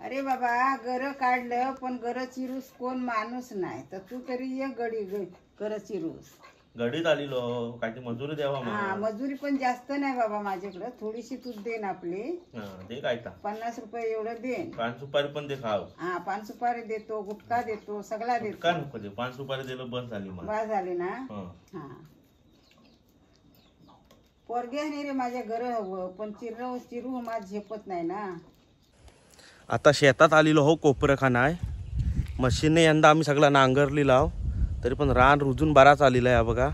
अरे बाबा गर काढलं पण गर चिरूस कोण माणूस नाही तर तू तरी ये गर चिरूस. गडीत आलेलो काय ती मजुरी द्यावा हा मजुरी पण जास्त नाही बाबा माझ्याकडे थोडीशी तू देन आपली. दे काय 50 रुपये एवढं देन. पान सुपारी पण दे खाव. हा पान सुपारी देतो गुटखा देतो सगळा देतो. का नको दे पान सुपारी दिलं बस झाली बस झाली ना. हा पोरगे नाही रे माझ्या घर हवं पण चिरू माझ झेपत नाही ना. आता शेतात आलेलो हो कोपरं खानाय मशीनने यंदा आम्ही सगळा नांगरली लाव तरी पण रान रुजून बराच आलेला आहे बघा.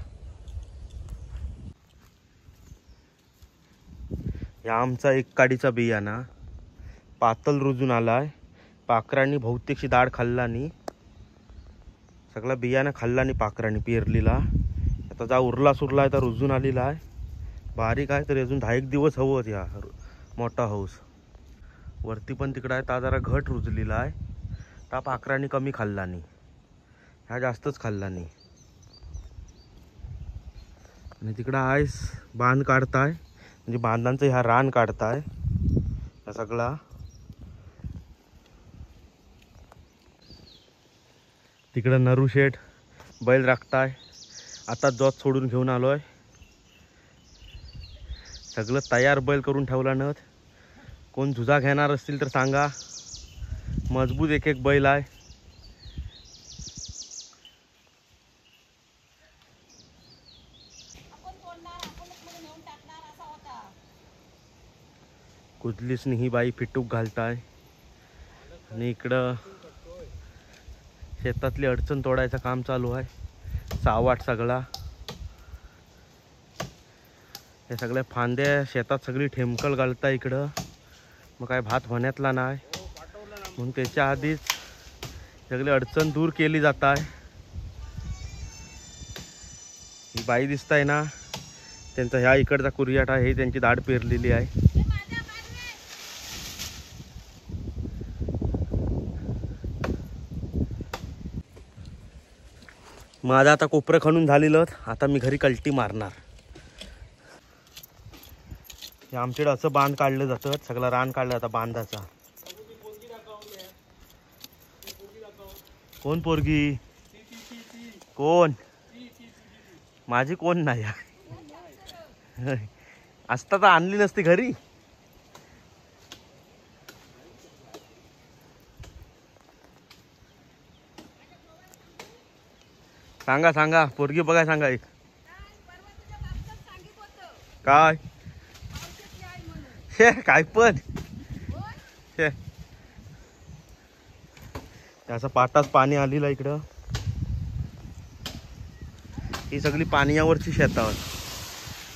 या आमचा एक काडीचा बियाणा पातळ रुजून आलाय. पाखरांनी बहुतेकशी दाड खाल्लानी सगळा बियाणा खाल्लानी पाखरांनी पेरलीला. आता जा उरला सुरला आहे तर रुजून आलेला आहे. बारीक आहे तरी अजून 10 दिवस हवं या मोठा हौस. वरती पण तिकडं आहे ता जरा घट रुजलेला आहे. ता पाखरांनी कमी खाल्लानी ह्या जास्तच खाल्लानी. आणि तिकडं आयस बांध काढताय म्हणजे बांधांचं ह्या रान काढताय हा सगळा. तिकडं नरू शेठ बैल राखताय. आता जोत सोडून घेऊन आलोय. सगळं तयार बैल करून ठेवला नत. कोण झुजा घेणार असतील तर सांगा. मजबूत एक एक बैल आहे. कुदलीसनी ही बाई फिटूक घालताय आणि इकडं शेतातली अडचण तोडायचं काम चालू आहे. सावाट सगळा हे सगळ्या फांद्या शेतात सगळी ठेमकल घालताय इकडं. मग काय भात होण्यातला नाही म्हणून त्याच्या आधीच सगळी अडचण दूर केली जात आहे. ही बाई दिसताय ना त्यांचा ह्या इकडचा कुरियाट आहे. हे त्यांची दाढ पेरलेली आहे. माझं आता कोपरं खणून झालेलं. आता मी घरी कल्टी मारणार. हे आमच्याकडे असं बांध काढलं जातं. सगळं रान काढलं जातं बांधाचा. कोण पोरगी कोण माझी कोण नाही असता तर आणली नसती घरी. सांगा सांगा पोरगी बघाय सांगा एक काय काय पण त्याचा पाटात पाणी आलेलं इकडं. ही सगळी पाण्यावरची शेतावर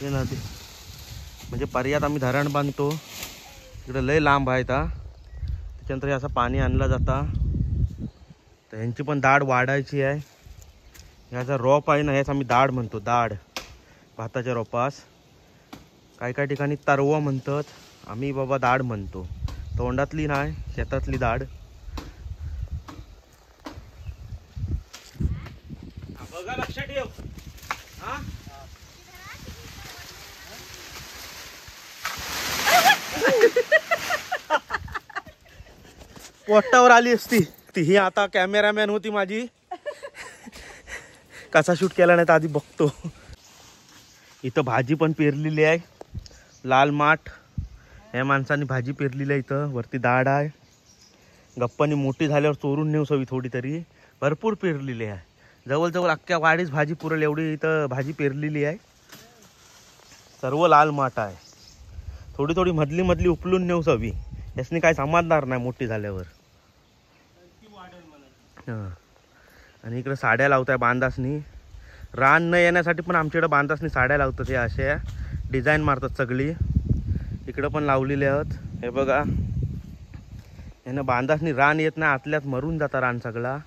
हे नदी म्हणजे पर्यात आम्ही धरण बांधतो. इकडं लय लांब आहे त्याच्यानंतर असं पाणी आणलं जाता. तर ह्यांची पण दाढ वाढायची आहे. ह्याचा रोप आहे ना ह्याच आम्ही दाढ म्हणतो. दाढ भाताच्या रोपास काही काही ठिकाणी तरवा म्हणतात. आम्ही बाबा दाढ म्हणतो. तोंडातली नाही शेतातली दाढ. बघा लक्षात ठेव. पोटावर आली असती ती. ही आता कॅमेरामॅन होती माझी. कसा शूट केला नाही तर आधी बघतो. इथं भाजी पण पेरलेली आहे. लाल माठ ह्या माणसाने भाजी पेरलेली आहे. इथं वरती दाढ आहे. गप्पानी मोठी झाल्यावर चोरून नेऊ थोडी तरी. भरपूर पेरलेली आहे. जवळजवळ अख्ख्या वाडीच भाजी पुरेल एवढी इथं भाजी पेरलेली आहे. सर्व लाल माठ आहे. थोडी थोडी मधली मधली उपलून नेऊ सवी. यासनी काय समजणार नाही मोठी झाल्यावर. आणि इकडे साड्या लावताय बांधासनी. रान न येण्यासाठी पण आमच्याकडे बांधासनी साड्या लावतात. हे अशा डिझाईन मारतात सगळी. इकडं पण लावलेले आहेत. हे बघा यानं बांधासनी रान येत नाही. आतल्यात मरून जाता रान सगळा.